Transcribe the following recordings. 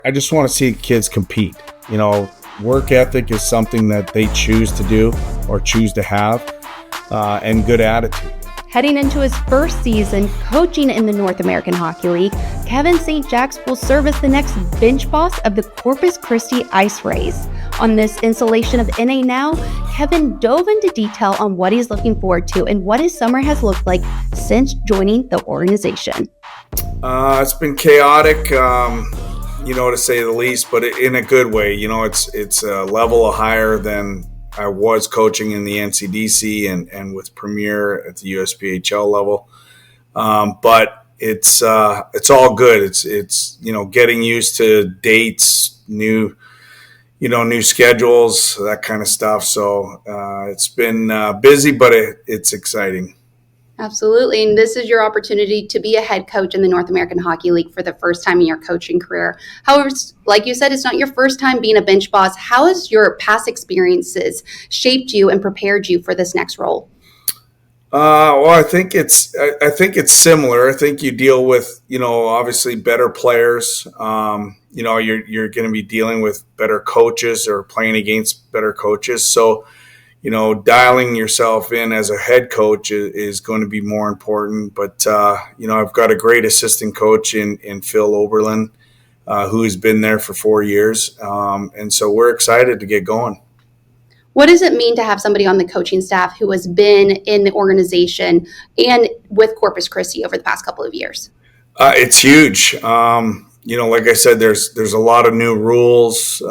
I just want to see kids compete. Work ethic is something that they choose to do or choose to have, and good attitude. Heading into his first season coaching in the North American Hockey League, Kevin St. Jacques will serve as the next bench boss of the Corpus Christi IceRays. On this installation of NA Now, Kevin dove into detail on what he's looking forward to and what his summer has looked like since joining the organization. It's been chaotic, to say the least, but in a good way. It's a level higher than I was coaching in the NCDC and with Premier at the USPHL level. But it's all good. It's getting used to dates, new schedules, that kind of stuff. So it's been busy, but it's exciting. Absolutely. And this is your opportunity to be a head coach in the North American Hockey League for the first time in your coaching career. However, like you said, it's not your first time being a bench boss. How has your past experiences shaped you and prepared you for this next role? Well, I think it's similar. I think you deal with, obviously better players. You're going to be dealing with better coaches or playing against better coaches. So, dialing yourself in as a head coach is going to be more important. But, I've got a great assistant coach in Phil Oberlin, who's been there for 4 years. And so we're excited to get going. What does it mean to have somebody on the coaching staff who has been in the organization and with Corpus Christi over the past couple of years? It's huge. Like I said, there's a lot of new rules,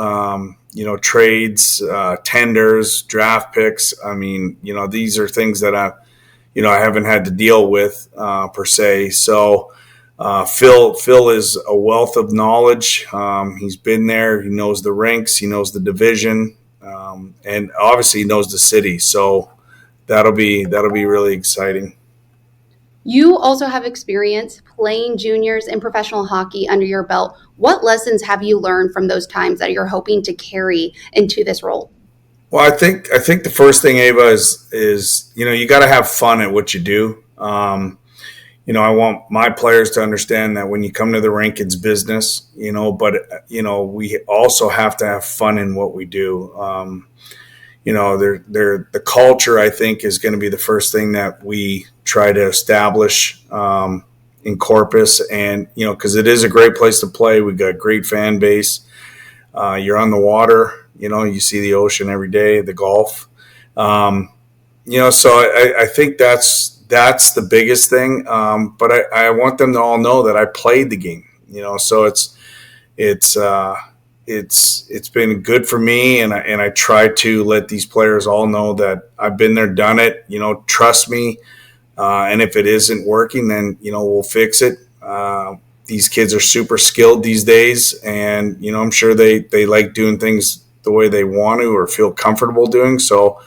trades, tenders, draft picks. I mean, these are things that I haven't had to deal with per se. So Phil is a wealth of knowledge. He's been there. He knows the rinks. He knows the division. And obviously he knows the city. So that'll be really exciting. You also have experience playing juniors in professional hockey under your belt. What lessons have you learned from those times that you're hoping to carry into this role? Well, I think the first thing, Ava, is you got to have fun at what you do. I want my players to understand that when you come to the rink, it's business. But we also have to have fun in what we do. The culture, I think, is going to be the first thing that we try to establish in Corpus, and because it is a great place to play. We've got a great fan base. You're on the water. You see the ocean every day, the Gulf. So I think that's the biggest thing. But I want them to all know that I played the game. So it's been good for me, and I try to let these players all know that I've been there, done it. Trust me. And if it isn't working, then we'll fix it. These kids are super skilled these days, and I'm sure they like doing things the way they want to or feel comfortable doing. So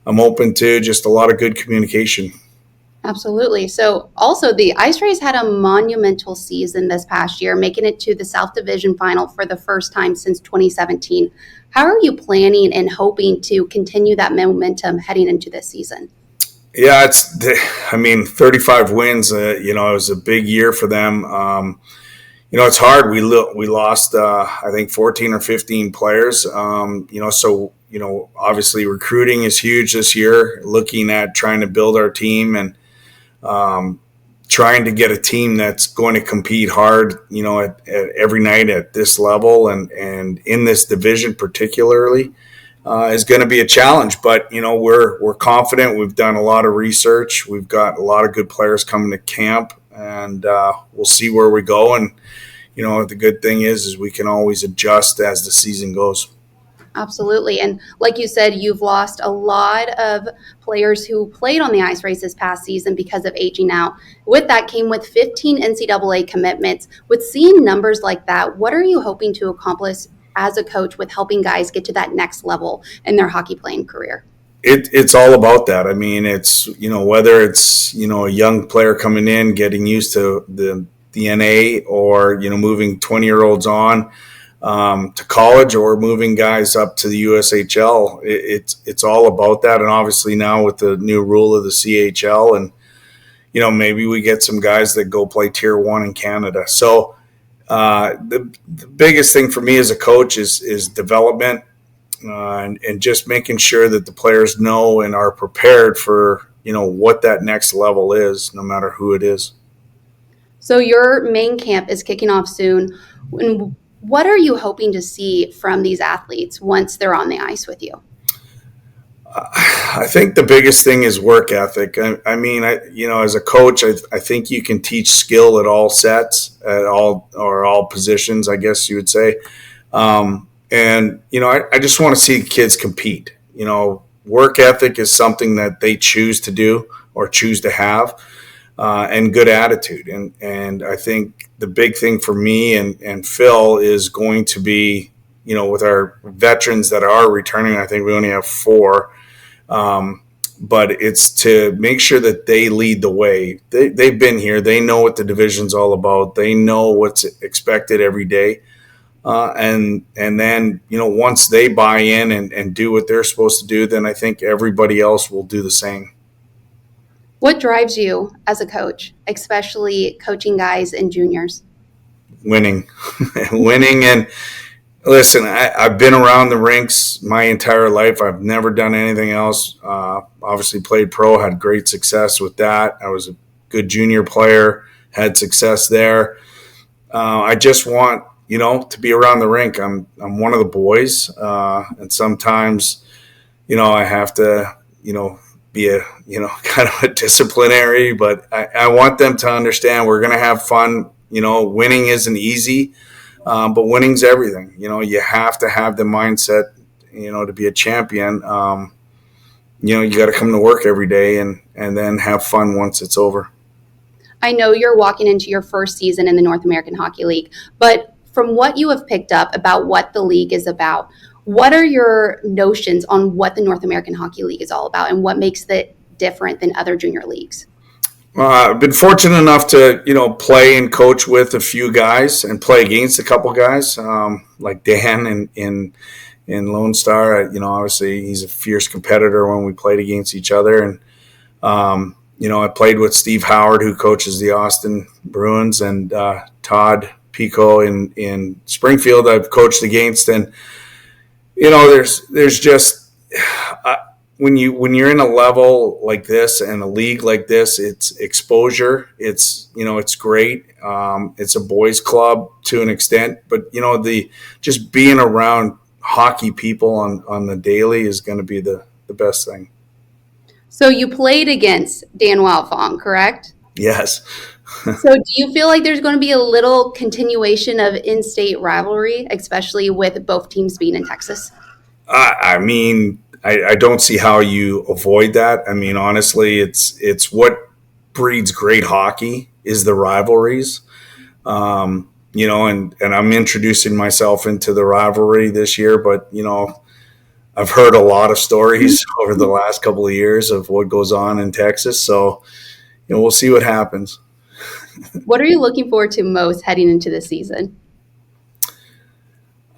I'm open to just a lot of good communication. Absolutely. So also the IceRays had a monumental season this past year, making it to the South Division Final for the first time since 2017. How are you planning and hoping to continue that momentum heading into this season? Yeah, 35 wins, it was a big year for them. It's hard. We lost, I think 14 or 15 players. So obviously recruiting is huge this year, looking at trying to build our team and trying to get a team that's going to compete hard, at every night at this level and in this division particularly. Is going to be a challenge, but we're confident. We've done a lot of research. We've got a lot of good players coming to camp, and we'll see where we go. And the good thing is we can always adjust as the season goes. Absolutely. And like you said, you've lost a lot of players who played on the IceRays this past season because of aging out. With that came with 15 NCAA commitments. With seeing numbers like that, what are you hoping to accomplish as a coach with helping guys get to that next level in their hockey playing career? It's all about that. I mean, it's, whether it's, a young player coming in, getting used to the NA, or, moving 20-year-olds on to college, or moving guys up to the USHL. It's all about that. And obviously now with the new rule of the CHL, and, maybe we get some guys that go play Tier 1 in Canada. So The biggest thing for me as a coach is development, and just making sure that the players know and are prepared for what that next level is, no matter who it is. So your main camp is kicking off soon. And what are you hoping to see from these athletes once they're on the ice with you? I think the biggest thing is work ethic. As a coach, I think you can teach skill at all sets, at all positions, I guess you would say. I just want to see kids compete. Work ethic is something that they choose to do or choose to have, and good attitude. And I think the big thing for me and Phil is going to be, with our veterans that are returning, I think we only have 4. But it's to make sure that they lead the way. They've been here. They know what the division's all about. They know what's expected every day. And then, once they buy in and do what they're supposed to do, then I think everybody else will do the same. What drives you as a coach, especially coaching guys and juniors? Winning. Winning. And listen, I've been around the rinks my entire life. I've never done anything else. Obviously played pro, had great success with that. I was a good junior player, had success there. I just want, to be around the rink. I'm one of the boys. And sometimes, I have to, be a, kind of a disciplinary, but I want them to understand we're going to have fun. Winning isn't easy. But winning's everything. You have to have the mindset, to be a champion. You got to come to work every day and then have fun once it's over. I know you're walking into your first season in the North American Hockey League, but from what you have picked up about what the league is about, what are your notions on what the North American Hockey League is all about and what makes it different than other junior leagues? I've been fortunate enough to, play and coach with a few guys and play against a couple guys, like Dan in Lone Star. Obviously he's a fierce competitor when we played against each other. And, I played with Steve Howard, who coaches the Austin Bruins, and Todd Pico in Springfield I've coached against. And, there's just when you're in a level like this and a league like this, it's exposure. It's it's great. It's a boys' club to an extent, but the just being around hockey people on the daily is going to be the best thing. So you played against Dan Wildfong, correct? Yes. So do you feel like there's going to be a little continuation of in-state rivalry, especially with both teams being in Texas? I don't see how you avoid that. Honestly, it's what breeds great hockey is the rivalries. And I'm introducing myself into the rivalry this year, but I've heard a lot of stories over the last couple of years of what goes on in Texas. So, we'll see what happens. What are you looking forward to most heading into this season?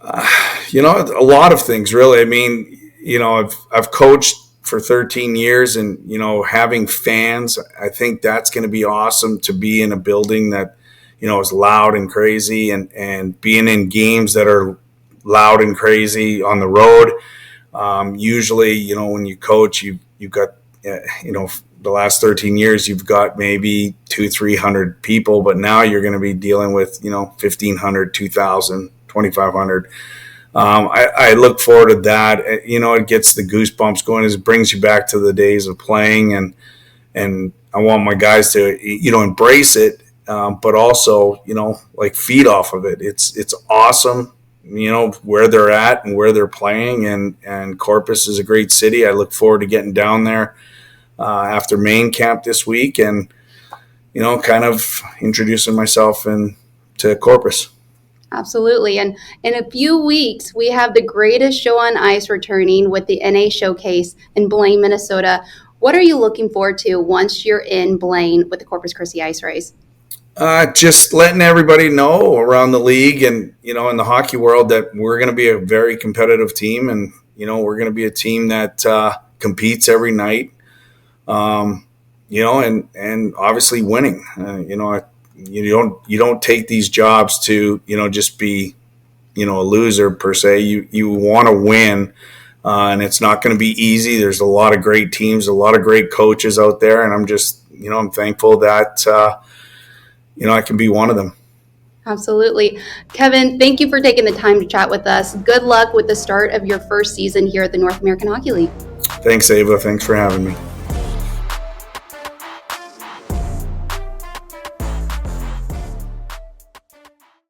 A lot of things, really. I've coached for 13 years, and having fans, I think that's going to be awesome to be in a building that is loud and crazy, and being in games that are loud and crazy on the road. Usually, when you coach, you've got the last 13 years you've got maybe 200-300 people, but now you're going to be dealing with 1,500, 2,000, 2,500. I look forward to that. It gets the goosebumps going. It brings you back to the days of playing, and I want my guys to embrace it, but also feed off of it. It's awesome, where they're at and where they're playing, and Corpus is a great city. I look forward to getting down there after main camp this week, and kind of introducing myself to Corpus. Absolutely. And in a few weeks, we have the greatest show on ice returning with the NA Showcase in Blaine, Minnesota. What are you looking forward to once you're in Blaine with the Corpus Christi IceRays? Just letting everybody know around the league and, in the hockey world that we're going to be a very competitive team, and, we're going to be a team that competes every night, and obviously winning. you don't take these jobs to, just be, a loser per se. You want to win, and it's not going to be easy. There's a lot of great teams, a lot of great coaches out there, and I'm just, I'm thankful that I can be one of them. Absolutely. Kevin, thank you for taking the time to chat with us. Good luck with the start of your first season here at the North American Hockey League. Thanks, Ava. Thanks for having me.